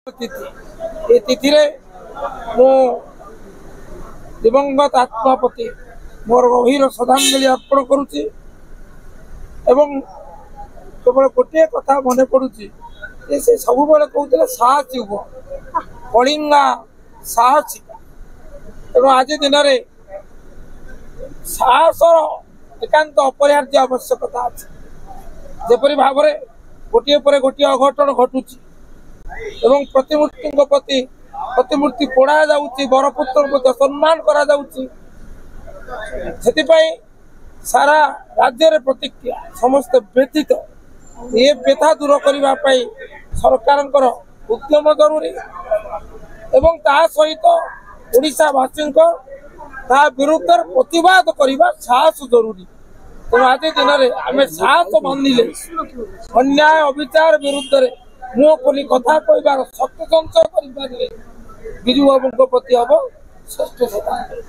तिथि तिथि मो दिवंगत आत्मा प्रति मोर गभीर श्रद्धांजलि अर्पण करुच्ची एवं केवल गोटे कथा मन पड़ुची से सब बेले कहते साहसी युग कलिंगा साहसी तेणु आज दिन में साहसर एकांत अपरिहार्य आवश्यकता अच्छे जेपरी भाव में गोटे पर गोटे अघटन घटुची एवं प्रतिमूर्ति पोड़ा जाउची बरपुत्र को सम्मान करा जाउची सारा राज्य रे प्रतिक्रिया समस्त व्यतीत ये व्यथा दूर करने सरकार उद्यम जरूरी एवं ता सहित ओडिशावासी विरुद्ध प्रतिवाद करने साहस जरूरी तेणु आज दिन में आम साहस बांधिले अन्याय अविचार विरुद्ध मुह खोली कथा कहबार शक्ति संचय कर बिजू बाबू प्रति हम श्रेष्ठ श्रद्धांजलि।